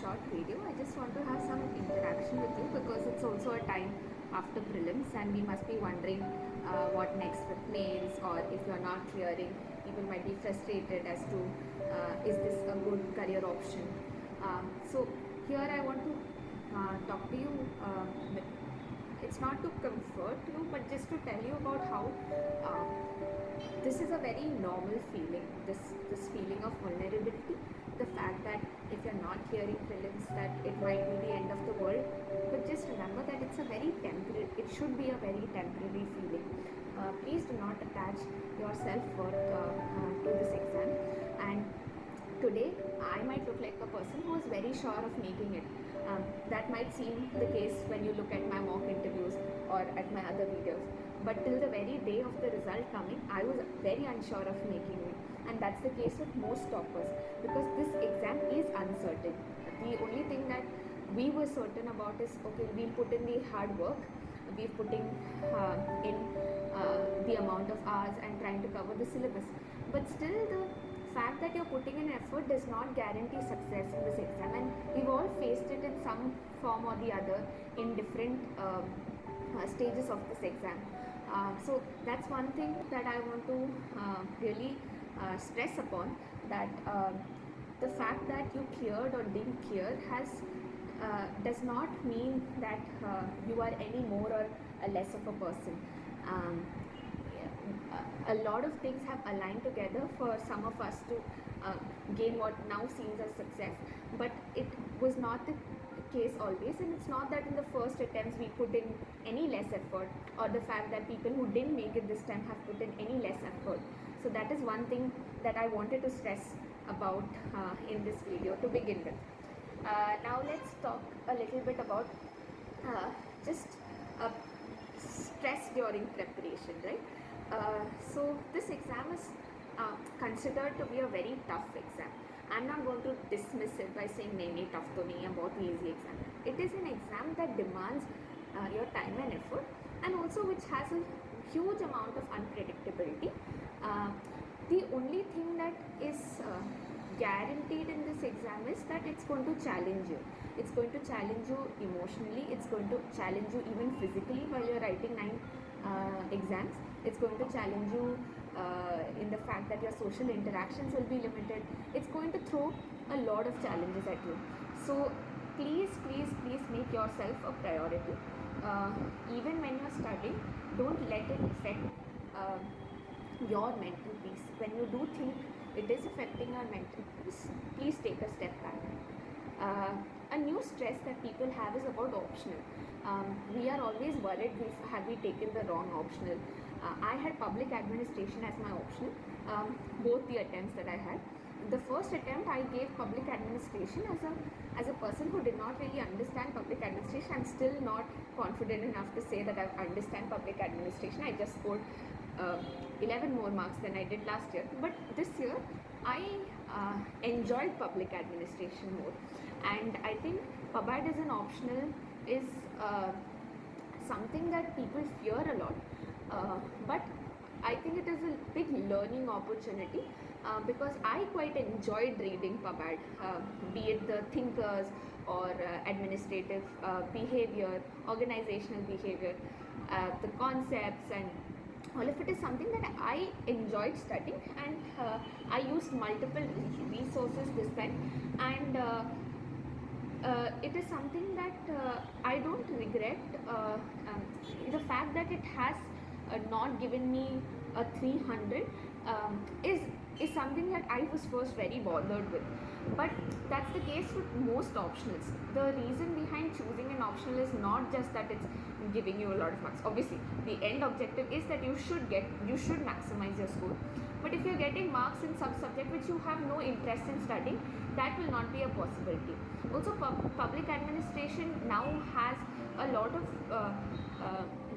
short video. I just want to have some interaction with you because it's also a time after prelims and we must be wondering what next with mains, or if you're not clearing, people might be frustrated as to is this a good career option. So here I want to talk to you. It's not to comfort you, but just to tell you about how this is a very normal feeling. This feeling of vulnerability, the fact that if you're not clearing prelims, that it might be the end of the world. But just remember that it's a very temporary. It should be a very temporary feeling. Please do not attach your self-worth to this exam. And today, I might look like a person who is very sure of making it. That might seem the case when you look at my mock interviews or at my other videos. But till the very day of the result coming, I was very unsure of making it. And that's the case with most toppers, because this exam is uncertain. The only thing that we were certain about is, okay, we'll put in the hard work, we're putting in the amount of hours and trying to cover the syllabus. But still, the fact that you're putting in effort does not guarantee success in this exam, and we've all faced it in some form or the other in different stages of this exam. So that's one thing that I want to really stress upon, that the fact that you cleared or didn't clear has does not mean that you are any more or less of a person. Um, a lot of things have aligned together for some of us to gain what now seems as success, but it was not the case always. And it's not that in the first attempts we put in any less effort, or the fact that people who didn't make it this time have put in any less effort. So that is one thing that I wanted to stress about in this video to begin with. Now let's talk a little bit about just stress during preparation, right? So this exam is considered to be a very tough exam. I'm not going to dismiss it by saying nahi tough to nahi hai, bahut easy exam. It is an exam that demands your time and effort, and also which has a huge amount of unpredictability. The only thing that is guaranteed in this exam is that it's going to challenge you. It's going to challenge you emotionally. It's going to challenge you even physically while you're writing 9 exams. It's going to challenge you in the fact that your social interactions will be limited. It's going to throw a lot of challenges at you. So please, please, please make yourself a priority. Even when you're studying, don't let it affect your mental peace. When you do think it is affecting your mental peace, please take a step back. A new stress that people have is about optional. We are always worried, have we taken the wrong optional. I had public administration as my optional, both the attempts that I had. The first attempt I gave public administration as a person who did not really understand public administration. I'm still not confident enough to say that I understand public administration. I just scored 11 more marks than I did last year. But this year, I enjoyed public administration more. And I think PubAd as an optional is something that people fear a lot. But I think it is a big learning opportunity because I quite enjoyed reading PubAd, be it the thinkers or administrative behavior, organizational behavior, the concepts, and all of it is something that I enjoyed studying, and I used multiple resources this time, and it is something that I don't regret. The fact that it has not given me a 300 is something that I was first very bothered with. But that's the case with most optionals. The reason behind choosing an optional is not just that it's giving you a lot of marks. Obviously, the end objective is that you should maximize your score. But if you're getting marks in some subject which you have no interest in studying, that will not be a possibility. Also, public administration now has a lot of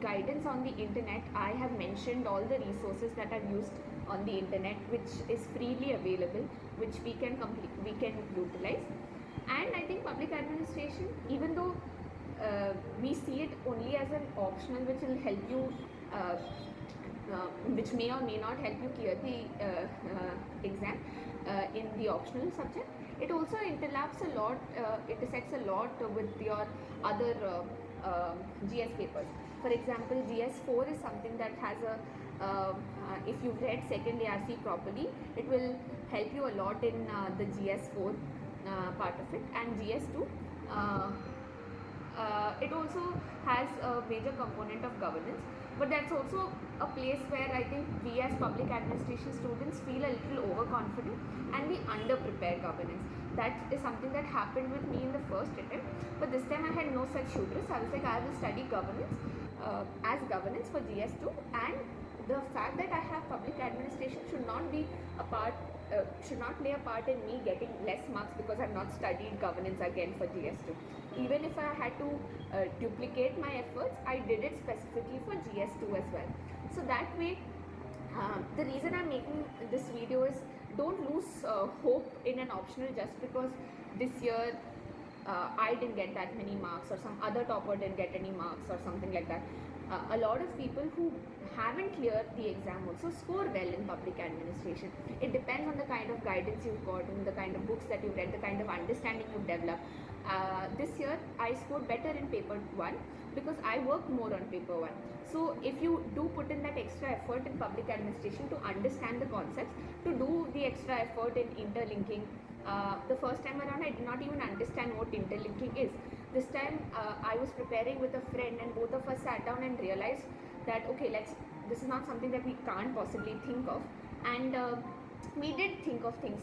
guidance on the internet. I have mentioned all the resources that are used on the internet, which is freely available, which we can utilize. And I think public administration, even though we see it only as an optional which will help you, which may or may not help you clear the exam in the optional subject, it also intersects a lot with your other GS papers. For example, GS4 is something that has if you've read second ARC properly, it will help you a lot in the GS4 part of it. And GS2, it also has a major component of governance, but that's also a place where I think we as public administration students feel a little overconfident and we underprepare governance. That is something that happened with me in the first attempt, but this time I had no such hubris. I was like, I will study governance as governance for GS2, and the fact that I have public administration should not be a part should not play a part in me getting less marks because I've not studied governance again for GS2. Even if I had to duplicate my efforts, I did it specifically for GS2 as well. So that way, the reason I'm making this video is, don't lose hope in an optional just because this year I didn't get that many marks or some other topper didn't get any marks or something like that. A lot of people who haven't cleared the exam also score well in public administration. It depends on the kind of guidance you've got and the kind of books that you've read, the kind of understanding you've developed. This year I scored better in paper 1 because I worked more on paper 1. So if you do put in that extra effort in public administration to understand the concepts, to do the extra effort in interlinking, the first time around I did not even understand what interlinking is. This time I was preparing with a friend and both of us sat down and realized that okay, this is not something that we can't possibly think of, and we did think of things.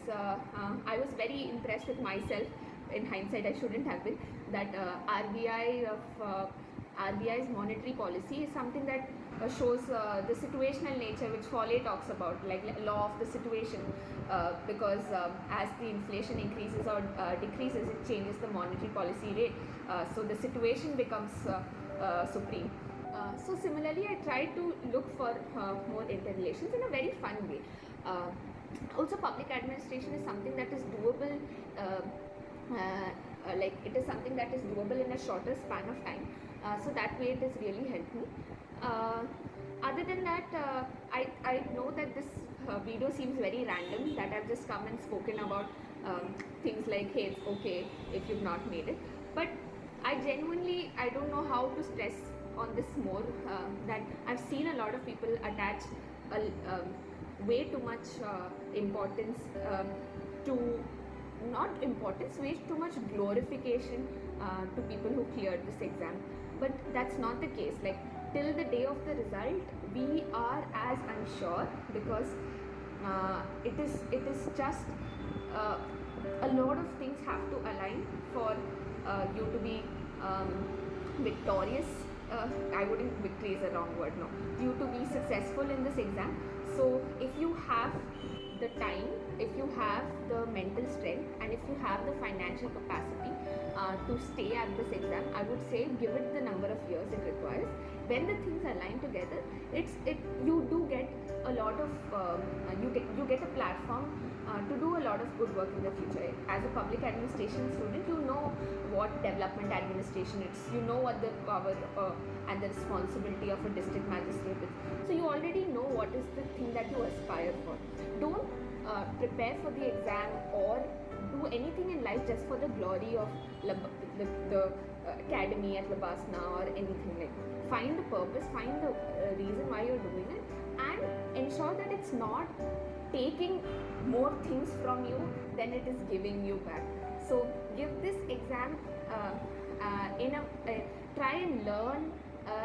I was very impressed with myself. In hindsight, I shouldn't have been. That RBI's monetary policy is something that shows the situational nature which Foley talks about, like law of the situation, because as the inflation increases or decreases, it changes the monetary policy rate. So the situation becomes supreme. So similarly, I tried to look for more interrelations in a very fun way. Also, public administration is something that is doable. Like it is something that is doable in a shorter span of time. So that way, it has really helped me. Other than that, I know that this video seems very random, that I've just come and spoken about things like, hey, it's okay if you've not made it. But I don't know how to stress on this more, that I've seen a lot of people attach way too much importance to, not importance, way too much glorification to people who cleared this exam. But that's not the case. Like, till the day of the result, we are as unsure, because it is just a lot of things have to align for you to be victorious. I wouldn't, victory is a wrong word, no. You to be successful in this exam. So if you have the time, if you have the mental strength, and if you have the financial capacity to stay at this exam, I would say give it the number of years it requires. When the things align together, you do get a lot of you get a platform to do a lot of good work in the future. As a public administration student, you know what development administration is, you know what the power and the responsibility of a district magistrate is. So you already know what is the thing that you aspire for. Don't prepare for the exam or do anything in life just for the glory of the academy at Labasna or anything like that. Find the purpose, find the reason why you're doing it, and ensure that it's not taking more things from you than it is giving you back. So give this exam try and learn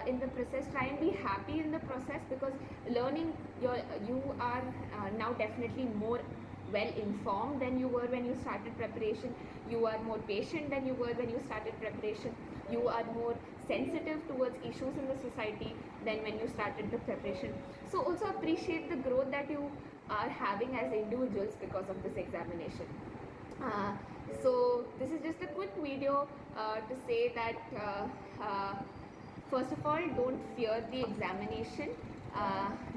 in the process, try and be happy in the process, because learning, you are now definitely more well informed than you were when you started preparation. You are more patient than you were when you started preparation. You are more sensitive towards issues in the society than when you started the preparation. So also appreciate the growth that you are having as individuals because of this examination. So this is just a quick video to say that first of all, don't fear the examination.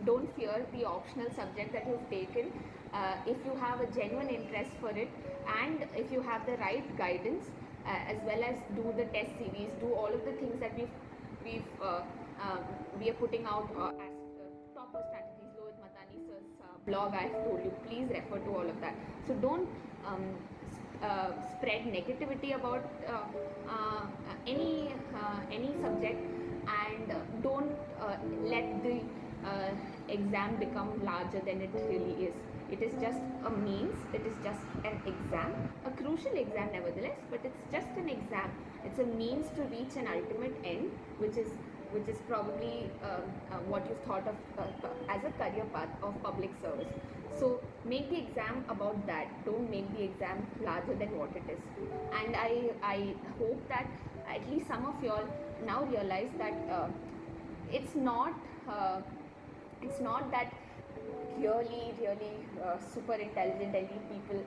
Don't fear the optional subject that you've taken. If you have a genuine interest for it, and if you have the right guidance, as well as do the test series, do all of the things that we are putting out as topper strategies, Lohit Matani sir's blog. I've told you, please refer to all of that. So don't spread negativity about any subject, and don't let the exam become larger than it really is. It is just a means, it is just an exam, a crucial exam nevertheless, but it's just an exam. It's a means to reach an ultimate end, which is probably what you've thought of as a career path of public service. So make the exam about that. Don't make the exam larger than what it is. And I hope that at least some of y'all now realize that it's not uh, it's not that really super intelligent elite people,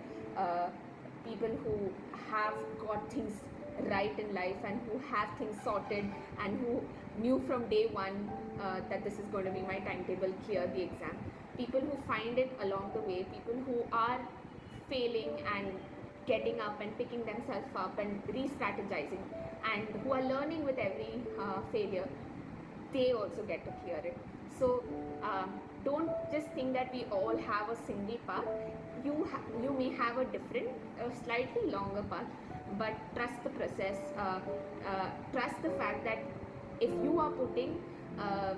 people who have got things right in life and who have things sorted and who knew from day one that this is going to be my timetable, clear the exam. People who find it along the way, people who are failing and getting up and picking themselves up and re-strategizing, and who are learning with every failure, they also get to clear it. So don't just think that we all have a single path. You may have a different, slightly longer path, but trust the process. Trust the fact that if you are putting, uh,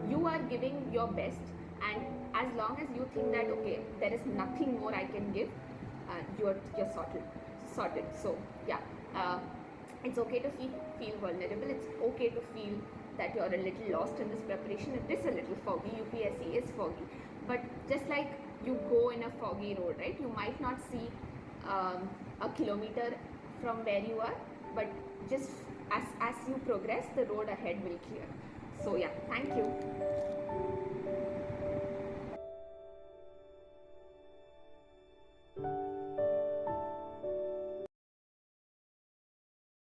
you are giving your best, and as long as you think that okay, there is nothing more I can give, you're sorted. So yeah. It's okay to feel vulnerable. It's okay to feel that you're a little lost in this preparation. It is a little foggy. UPSC is foggy, but just like you go in a foggy road, right? You might not see a kilometer from where you are, but just as you progress, the road ahead will clear. So yeah, thank you.